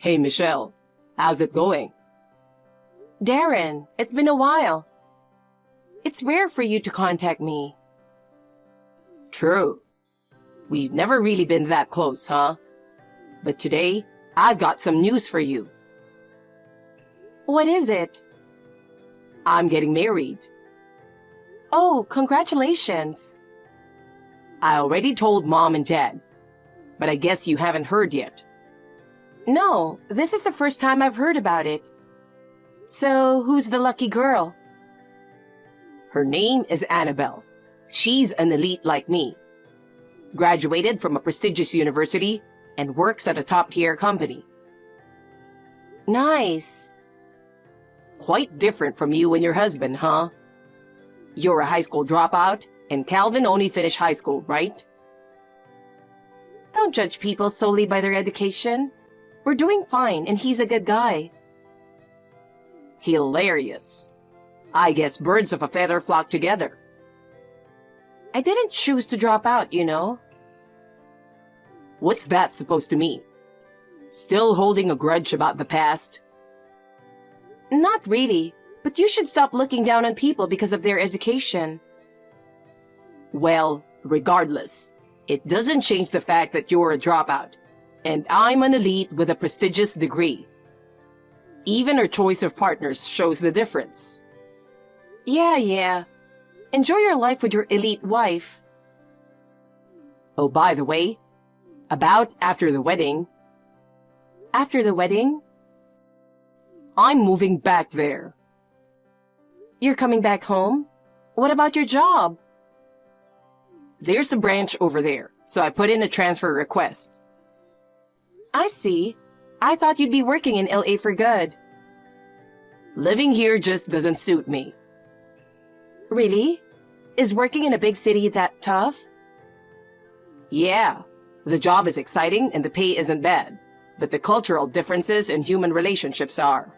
Hey Michelle, how's it going? Darren, it's been a while. It's rare for you to contact me. True. We've never really been that close, huh? But today, I've got some news for you. What is it? I'm getting married. Oh, congratulations. I already told Mom and Dad, but I guess you haven't heard yet. No, this is the first time I've heard about it. So, who's the lucky girl? Her name is Annabelle. She's an elite like me. Graduated from a prestigious university and works at a top-tier company. Nice. Quite different from you and your husband, huh? You're a high school dropout, and Calvin only finished high school, right? Don't judge people solely by their education. We're doing fine, and he's a good guy. Hilarious. I guess birds of a feather flock together. I didn't choose to drop out, you know. What's that supposed to mean? Still holding a grudge about the past? Not really, but you should stop looking down on people because of their education. Well, regardless, it doesn't change the fact that you're a dropout, and I'm an elite with a prestigious degree. Even our choice of partners shows the difference. Yeah. Enjoy your life with your elite wife. Oh, by the way, about after the wedding, After the wedding, I'm moving back there. you're coming back home? What about your job? There's a branch over there, so I put in a transfer request. I see. I thought you'd be working in LA for good. Living here just doesn't suit me. Really? Is working in a big city that tough? Yeah, the job is exciting and the pay isn't bad, but the cultural differences and human relationships are.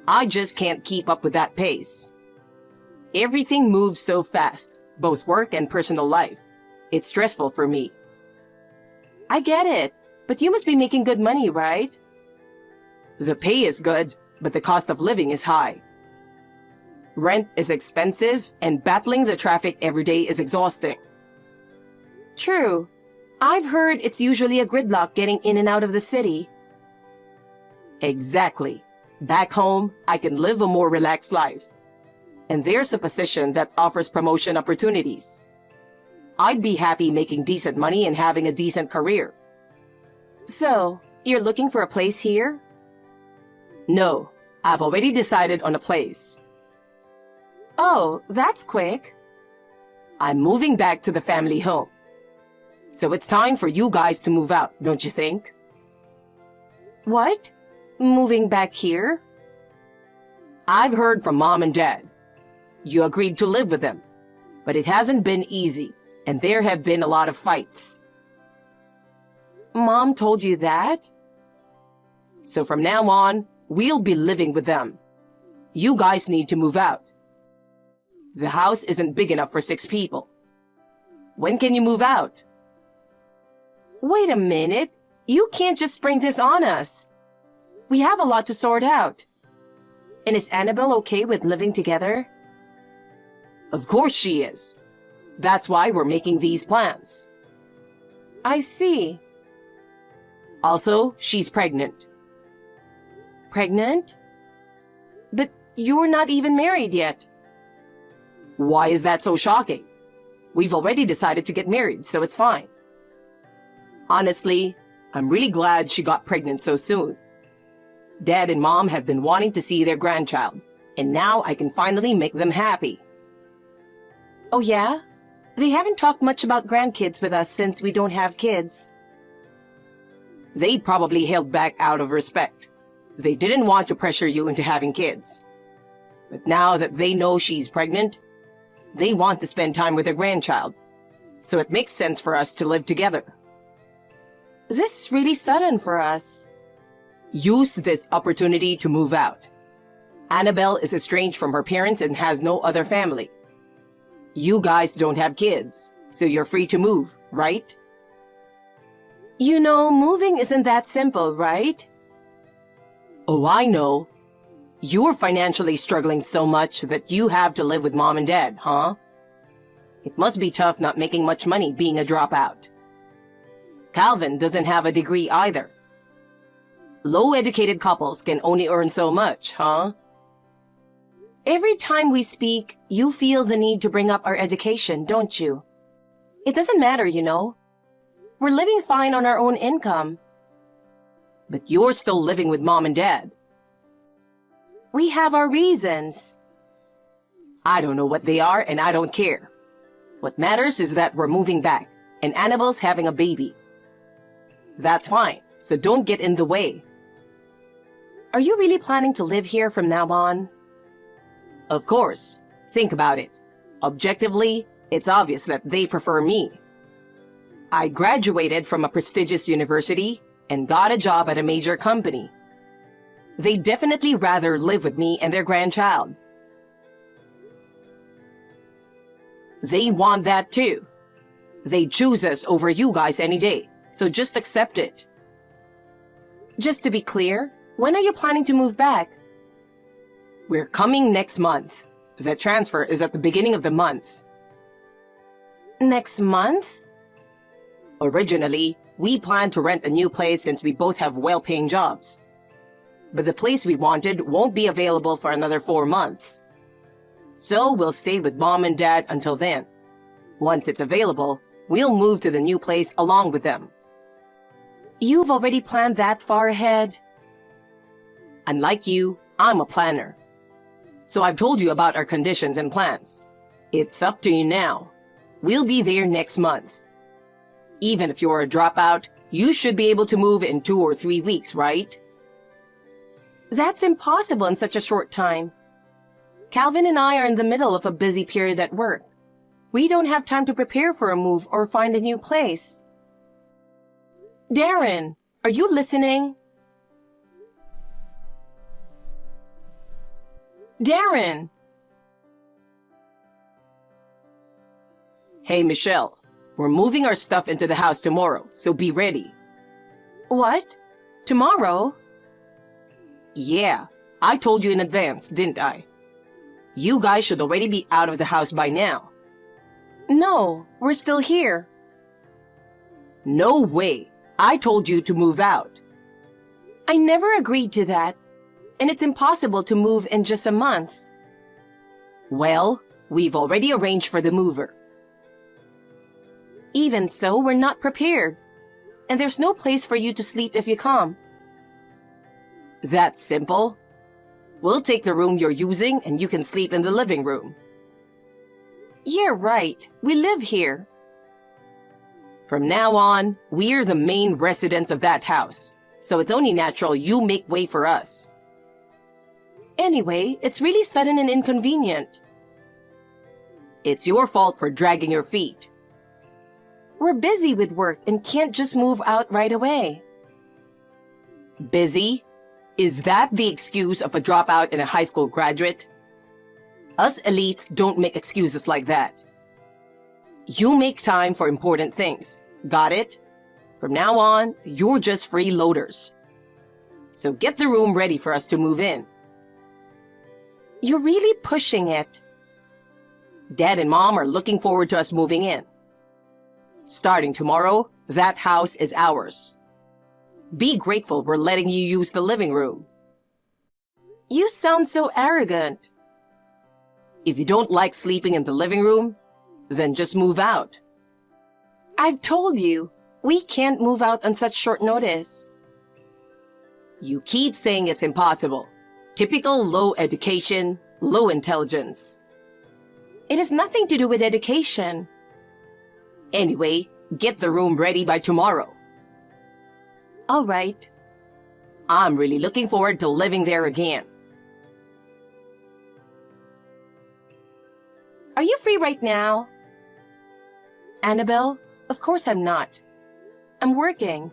I just can't keep up with that pace. Everything moves so fast, both work and personal life. It's stressful for me. I get it, but you must be making good money, right? The pay is good, but the cost of living is high. Rent is expensive, and battling the traffic every day is exhausting. True. I've heard it's usually a gridlock getting in and out of the city. Exactly. Back home, I can live a more relaxed life. And there's a position that offers promotion opportunities. I'd be happy making decent money and having a decent career. So, you're looking for a place here? No, I've already decided on a place. Oh, that's quick. I'm moving back to the family home. So it's time for you guys to move out, don't you think? What? Moving back here? I've heard from Mom and Dad. You agreed to live with them, but it hasn't been easy, and there have been a lot of fights. Mom told you that? So from now on, we'll be living with them. You guys need to move out. The house isn't big enough for 6 people. When can you move out? Wait a minute. You can't just spring this on us. We have a lot to sort out. And is Annabelle okay with living together? Of course she is. That's why we're making these plans. I see. Also, she's pregnant. Pregnant? But you're not even married yet. Why is that so shocking? We've already decided to get married, so it's fine. Honestly, I'm really glad she got pregnant so soon. Dad and Mom have been wanting to see their grandchild, and now I can finally make them happy. Oh yeah? They haven't talked much about grandkids with us since we don't have kids. They probably held back out of respect. They didn't want to pressure you into having kids. But now that they know she's pregnant, they want to spend time with their grandchild. So it makes sense for us to live together. This is really sudden for us. Use this opportunity to move out. Annabelle is estranged from her parents and has no other family. You guys don't have kids, so you're free to move, right? You know, moving isn't that simple, right? Oh, I know. You're financially struggling so much that you have to live with mom and dad, huh? It must be tough not making much money being a dropout. Calvin doesn't have a degree either. Low-educated couples can only earn so much, huh? Every time we speak, you feel the need to bring up our education, don't you? It doesn't matter, you know. We're living fine on our own income. But you're still living with mom and dad. We have our reasons. I don't know what they are, and I don't care. What matters is that we're moving back, and Annabelle's having a baby. That's fine, so don't get in the way. Are you really planning to live here from now on? Of course. Think about it. Objectively, it's obvious that they prefer me. I graduated from a prestigious university and got a job at a major company. They'd definitely rather live with me and their grandchild. They want that too. They'd choose us over you guys any day, so just accept it. Just to be clear, when are you planning to move back? We're coming next month. The transfer is at the beginning of the month. Next month? Originally, we planned to rent a new place since we both have well-paying jobs. But the place we wanted won't be available for another 4 months. So we'll stay with mom and dad until then. Once it's available, we'll move to the new place along with them. You've already planned that far ahead? Unlike you, I'm a planner. So I've told you about our conditions and plans. It's up to you now. We'll be there next month. Even if you're a dropout, you should be able to move in 2 or 3 weeks, right? That's impossible in such a short time. Calvin and I are in the middle of a busy period at work. We don't have time to prepare for a move or find a new place. Darren, are you listening? Darren! Hey, Michelle. We're moving our stuff into the house tomorrow, so be ready. What? Tomorrow? Yeah, I told you in advance, didn't I? You guys should already be out of the house by now. No, we're still here. No way. I told you to move out. I never agreed to that, and it's impossible to move in just a month. Well, we've already arranged for the mover. Even so, we're not prepared, and there's no place for you to sleep if you come. That's simple. We'll take the room you're using and you can sleep in the living room. You're right. We live here. From now on, we're the main residents of that house, so it's only natural you make way for us. Anyway, it's really sudden and inconvenient. It's your fault for dragging your feet. We're busy with work and can't just move out right away. Busy? Is that the excuse of a dropout and a high school graduate? Us elites don't make excuses like that. You make time for important things. Got it? From now on, you're just freeloaders. So get the room ready for us to move in. You're really pushing it. Dad and Mom are looking forward to us moving in. Starting tomorrow, that house is ours. Be grateful we're letting you use the living room. You sound so arrogant. If you don't like sleeping in the living room, then just move out. I've told you, we can't move out on such short notice. You keep saying it's impossible. Typical low education, low intelligence. It has nothing to do with education. Anyway, get the room ready by tomorrow. All right. I'm really looking forward to living there again. Are you free right now? Annabelle, of course I'm not. I'm working.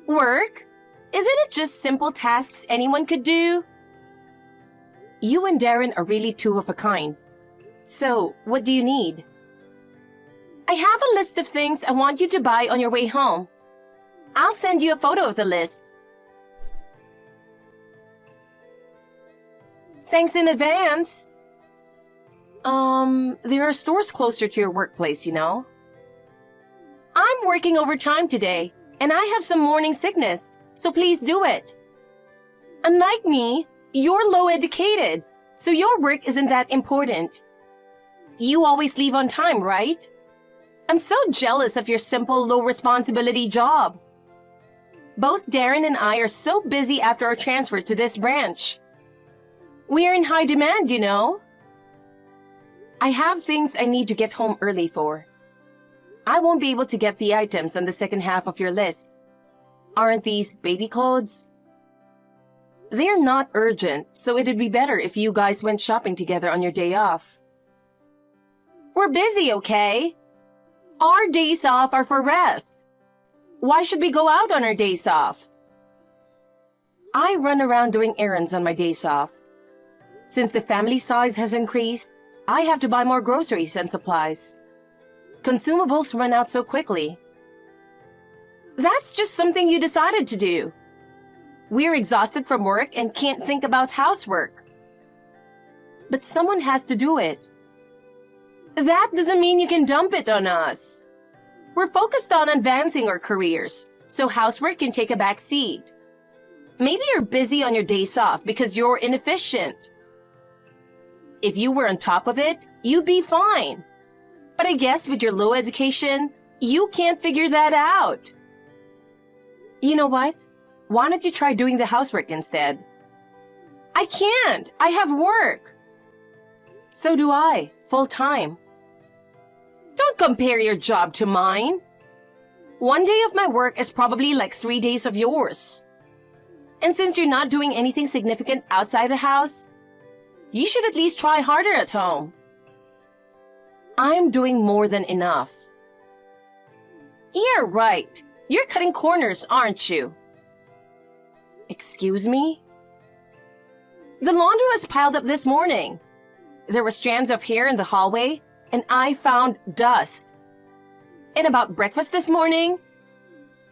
Work? Isn't it just simple tasks anyone could do? You and Darren are really two of a kind. So, what do you need? I have a list of things I want you to buy on your way home. I'll send you a photo of the list. Thanks in advance. There are stores closer to your workplace, you know. I'm working overtime today, and I have some morning sickness, so please do it. Unlike me, you're low educated, so your work isn't that important. You always leave on time, right? I'm so jealous of your simple, low-responsibility job. Both Darren and I are so busy after our transfer to this branch. We are in high demand, you know. I have things I need to get home early for. I won't be able to get the items on the second half of your list. Aren't these baby clothes? They're not urgent, so it'd be better if you guys went shopping together on your day off. We're busy, okay? Our days off are for rest. Why should we go out on our days off? I run around doing errands on my days off. Since the family size has increased, I have to buy more groceries and supplies. Consumables run out so quickly. That's just something you decided to do. We're exhausted from work and can't think about housework. But someone has to do it. That doesn't mean you can dump it on us. We're focused on advancing our careers, so housework can take a back seat. Maybe you're busy on your days off because you're inefficient. If you were on top of it, you'd be fine. But I guess with your low education, you can't figure that out. You know what? Why don't you try doing the housework instead? I can't. I have work. So do I, full-time. Don't compare your job to mine. One day of my work is probably like 3 days of yours. And since you're not doing anything significant outside the house, you should at least try harder at home. I'm doing more than enough. Yeah, right. You're cutting corners, aren't you? Excuse me? The laundry was piled up this morning. There were strands of hair in the hallway, and I found dust. And about breakfast this morning,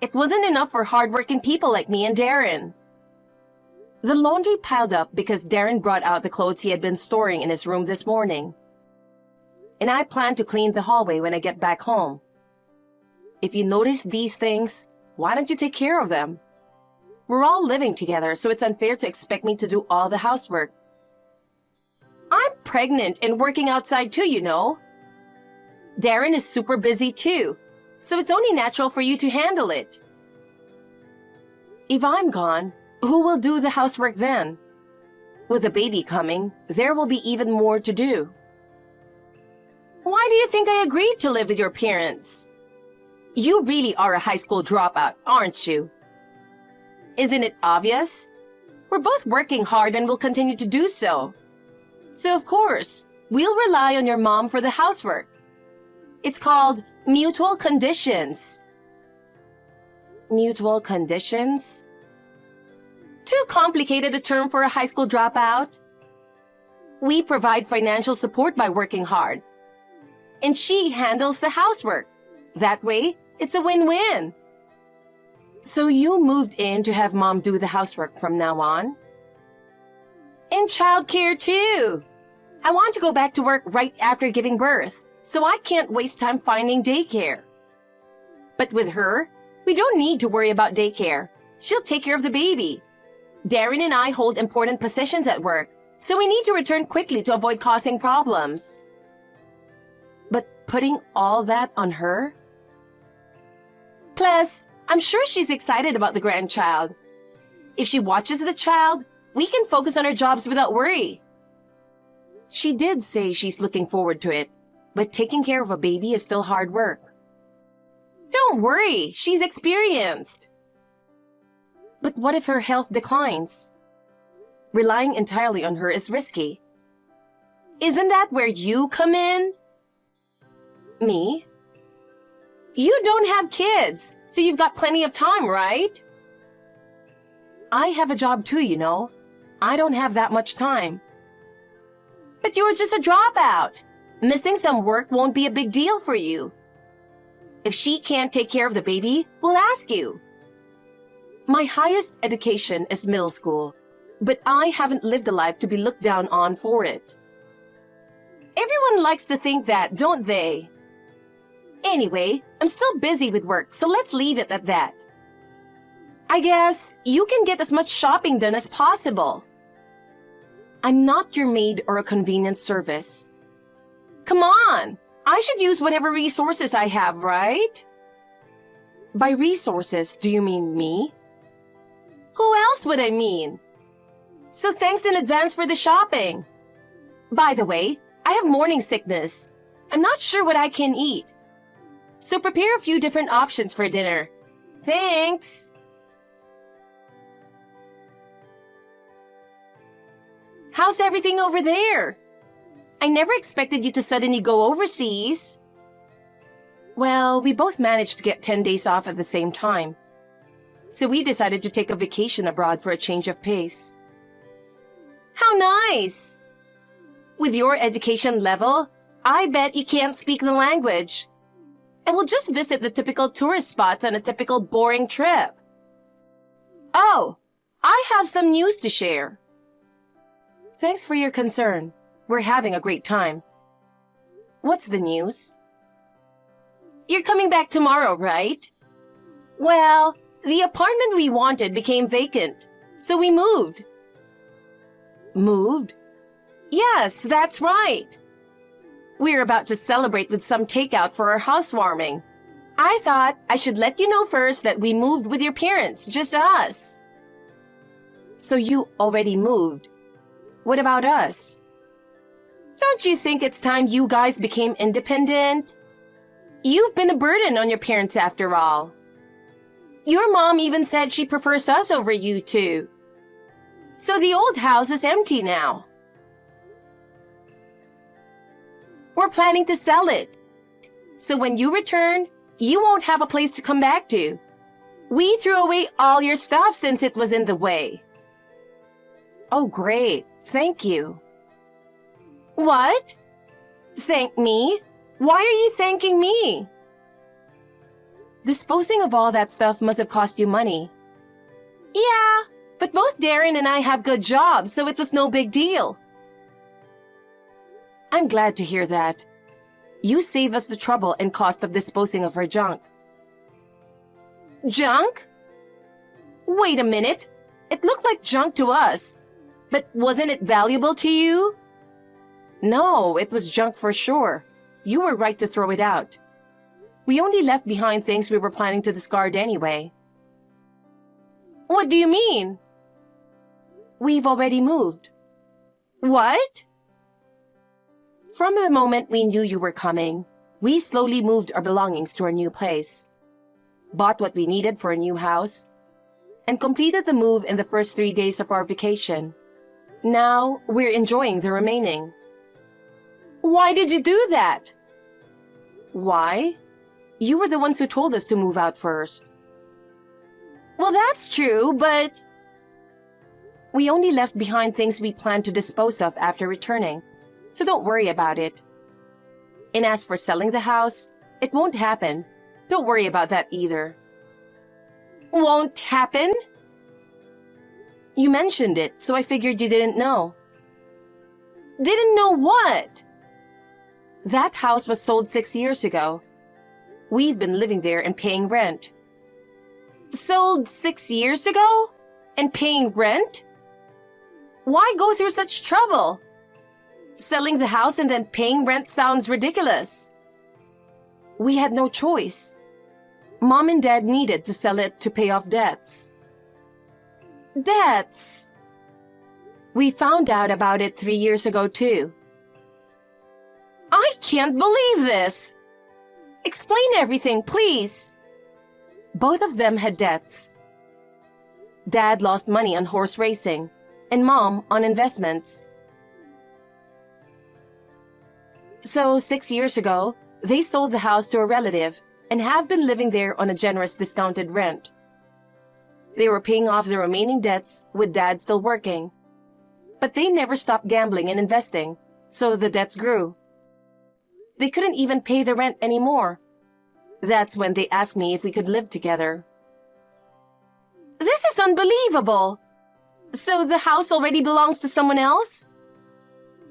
it wasn't enough for hardworking people like me and Darren. The laundry piled up because Darren brought out the clothes he had been storing in his room this morning. And I plan to clean the hallway when I get back home. If you notice these things, why don't you take care of them? We're all living together, so it's unfair to expect me to do all the housework. I'm pregnant and working outside too, you know. Darren is super busy too, so it's only natural for you to handle it. If I'm gone, who will do the housework then? With a baby coming, there will be even more to do. Why do you think I agreed to live with your parents? You really are a high school dropout, aren't you? Isn't it obvious? We're both working hard and will continue to do so. So of course, we'll rely on your mom for the housework. It's called mutual conditions. Mutual conditions? Too complicated a term for a high school dropout. We provide financial support by working hard. And she handles the housework. That way, it's a win-win. So you moved in to have mom do the housework from now on? And childcare too. I want to go back to work right after giving birth, so I can't waste time finding daycare. But with her, we don't need to worry about daycare. She'll take care of the baby. Darren and I hold important positions at work, so we need to return quickly to avoid causing problems. But putting all that on her? Plus, I'm sure she's excited about the grandchild. If she watches the child, we can focus on our jobs without worry. She did say she's looking forward to it, but taking care of a baby is still hard work. Don't worry, she's experienced. But what if her health declines? Relying entirely on her is risky. Isn't that where you come in? Me? You don't have kids, so you've got plenty of time, right? I have a job too, you know. I don't have that much time. But you're just a dropout. Missing some work won't be a big deal for you. If she can't take care of the baby, we'll ask you. My highest education is middle school, But I haven't lived a life to be looked down on for it. Everyone likes to think that, don't they? Anyway, I'm still busy with work, so let's leave it at that. I guess you can get as much shopping done as possible. I'm not your maid or a convenience service. Come on! I should use whatever resources I have, right? By resources, do you mean me? Who else would I mean? So thanks in advance for the shopping. By the way, I have morning sickness. I'm not sure what I can eat. So prepare a few different options for dinner. Thanks! How's everything over there? I never expected you to suddenly go overseas. Well, we both managed to get 10 days off at the same time. So we decided to take a vacation abroad for a change of pace. How nice! With your education level, I bet you can't speak the language. And we'll just visit the typical tourist spots on a typical boring trip. Oh, I have some news to share. Thanks for your concern. We're having a great time. What's the news? You're coming back tomorrow, right? Well, the apartment we wanted became vacant, so we moved. Moved? Yes, that's right. We're about to celebrate with some takeout for our housewarming. I thought I should let you know first that we moved with your parents, just us. So you already moved. What about us? Don't you think it's time you guys became independent? You've been a burden on your parents after all. Your mom even said she prefers us over you two. So the old house is empty now. We're planning to sell it. So when you return, you won't have a place to come back to. We threw away all your stuff since it was in the way. Oh, great. Thank you. What? Thank me? Why are you thanking me? Disposing of all that stuff must have cost you money. Yeah, but both Darren and I have good jobs, so it was no big deal. I'm glad to hear that. You save us the trouble and cost of disposing of our junk. Junk? Wait a minute. It looked like junk to us. But wasn't it valuable to you? No, it was junk for sure. You were right to throw it out. We only left behind things we were planning to discard anyway. What do you mean? We've already moved. What? From the moment we knew you were coming, we slowly moved our belongings to our new place, bought what we needed for a new house, and completed the move in the first 3 days of our vacation. Now, we're enjoying the remaining. Why did you do that? Why? You were the ones who told us to move out first. Well, that's true, but... We only left behind things we planned to dispose of after returning, so don't worry about it. And as for selling the house, it won't happen. Don't worry about that either. Won't happen? You mentioned it, so I figured you didn't know. Didn't know what? That house was sold 6 years ago. We've been living there and paying rent. Sold 6 years ago? And paying rent? Why go through such trouble? Selling the house and then paying rent sounds ridiculous. We had no choice. Mom and Dad needed to sell it to pay off debts. Debts? We found out about it 3 years ago too. I can't believe this! Explain everything, please. Both of them had debts. Dad lost money on horse racing, and Mom on investments. So 6 years ago, they sold the house to a relative and have been living there on a generous discounted rent. They were paying off the remaining debts with Dad still working. But they never stopped gambling and investing, so the debts grew. They couldn't even pay the rent anymore. That's when they asked me if we could live together. This is unbelievable! So the house already belongs to someone else?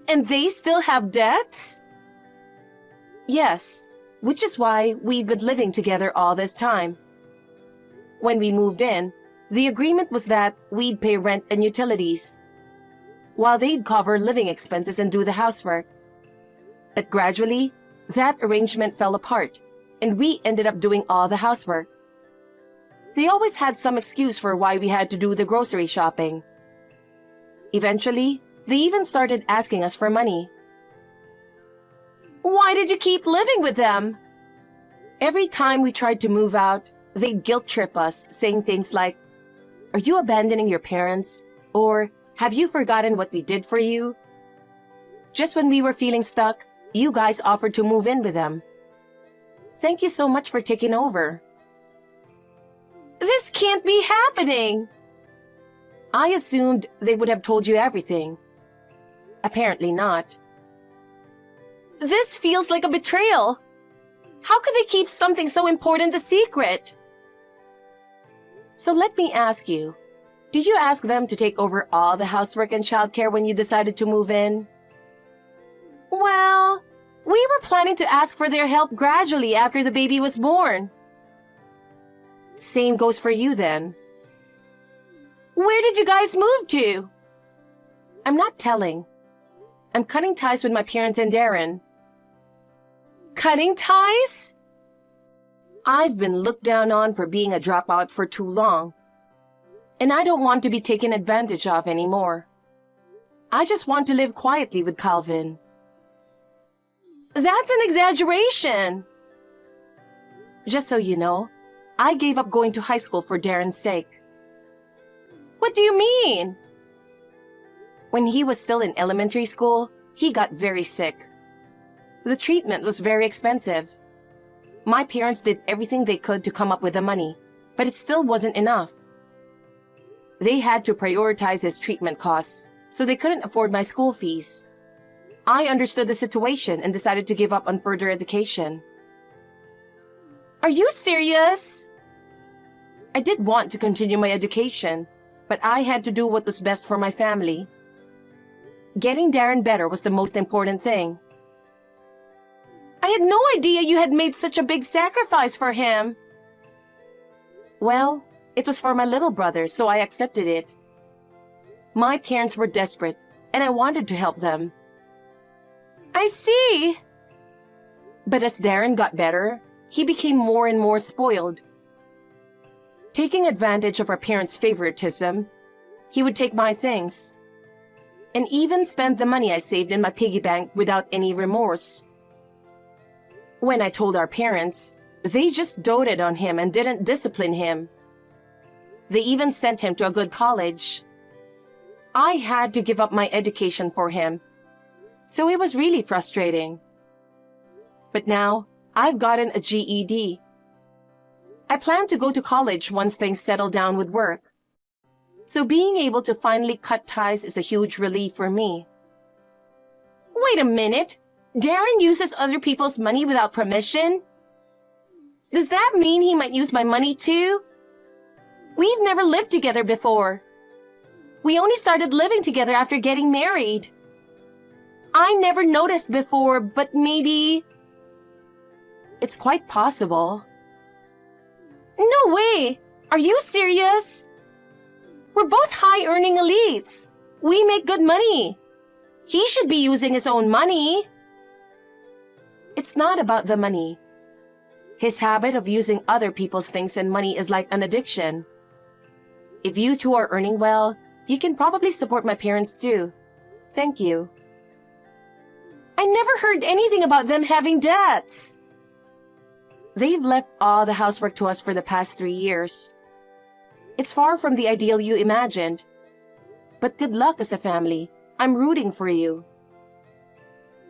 And they still have debts? Yes, which is why we've been living together all this time. When we moved in, the agreement was that we'd pay rent and utilities, while they'd cover living expenses and do the housework. But gradually, that arrangement fell apart, and we ended up doing all the housework. They always had some excuse for why we had to do the grocery shopping. Eventually, they even started asking us for money. Why did you keep living with them? Every time we tried to move out, they'd guilt trip us, saying things like, "Are you abandoning your parents?" Or, "Have you forgotten what we did for you?" Just when we were feeling stuck, you guys offered to move in with them. Thank you so much for taking over. This can't be happening! I assumed they would have told you everything. Apparently not. This feels like a betrayal. How could they keep something so important a secret? So let me ask you, did you ask them to take over all the housework and childcare when you decided to move in? Well, we were planning to ask for their help gradually after the baby was born. Same goes for you then. Where did you guys move to? I'm not telling. I'm cutting ties with my parents and Darren. Cutting ties? I've been looked down on for being a dropout for too long. And I don't want to be taken advantage of anymore. I just want to live quietly with Calvin. That's an exaggeration. Just so you know, I gave up going to high school for Darren's sake. What do you mean? When he was still in elementary school, he got very sick. The treatment was very expensive. My parents did everything they could to come up with the money, but it still wasn't enough. They had to prioritize his treatment costs, so they couldn't afford my school fees. I understood the situation and decided to give up on further education. Are you serious? I did want to continue my education, but I had to do what was best for my family. Getting Darren better was the most important thing. I had no idea you had made such a big sacrifice for him. Well, it was for my little brother, so I accepted it. My parents were desperate, and I wanted to help them. I see. But as Darren got better, he became more and more spoiled. Taking advantage of our parents' favoritism, he would take my things, and even spend the money I saved in my piggy bank without any remorse. When I told our parents, they just doted on him and didn't discipline him. They even sent him to a good college. I had to give up my education for him, so it was really frustrating. But now, I've gotten a GED. I plan to go to college once things settle down with work. So being able to finally cut ties is a huge relief for me. Wait a minute! Darren uses other people's money without permission? Does that mean he might use my money too? We've never lived together before. We only started living together after getting married. I never noticed before, but maybe... It's quite possible. No way! Are you serious? We're both high-earning elites. We make good money. He should be using his own money. It's not about the money. His habit of using other people's things and money is like an addiction. If you two are earning well, you can probably support my parents too. Thank you. I never heard anything about them having debts. They've left all the housework to us for the past 3 years. It's far from the ideal you imagined. But good luck as a family. I'm rooting for you.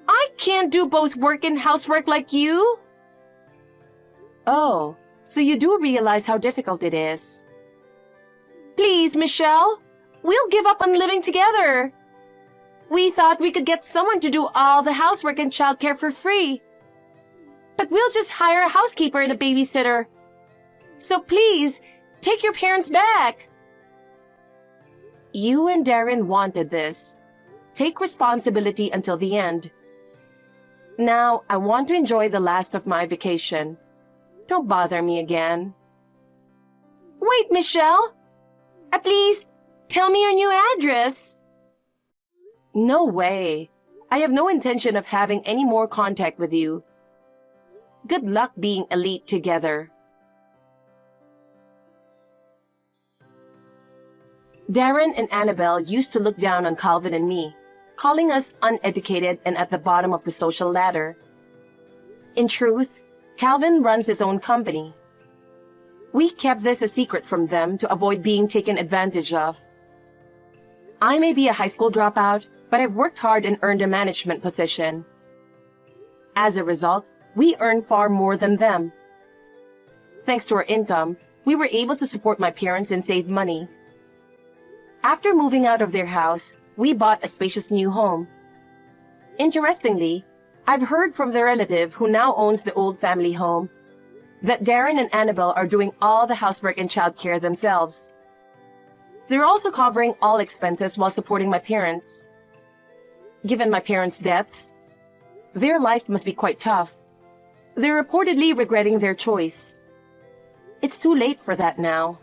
I can't do both work and housework like you. Oh, so you do realize how difficult it is. Please, Michelle. We'll give up on living together. We thought we could get someone to do all the housework and childcare for free. But we'll just hire a housekeeper and a babysitter. So please, take your parents back. You and Darren wanted this. Take responsibility until the end. Now, I want to enjoy the last of my vacation. Don't bother me again. Wait, Michelle! At least, tell me your new address. No way. I have no intention of having any more contact with you. Good luck being elite together. Darren and Annabelle used to look down on Calvin and me, calling us uneducated and at the bottom of the social ladder. In truth, Calvin runs his own company. We kept this a secret from them to avoid being taken advantage of. I may be a high school dropout, but I've worked hard and earned a management position. As a result, we earn far more than them. Thanks to our income, we were able to support my parents and save money. After moving out of their house, we bought a spacious new home. Interestingly, I've heard from the relative who now owns the old family home that Darren and Annabelle are doing all the housework and childcare themselves. They're also covering all expenses while supporting my parents. Given my parents' debts, their life must be quite tough. They're reportedly regretting their choice. It's too late for that now.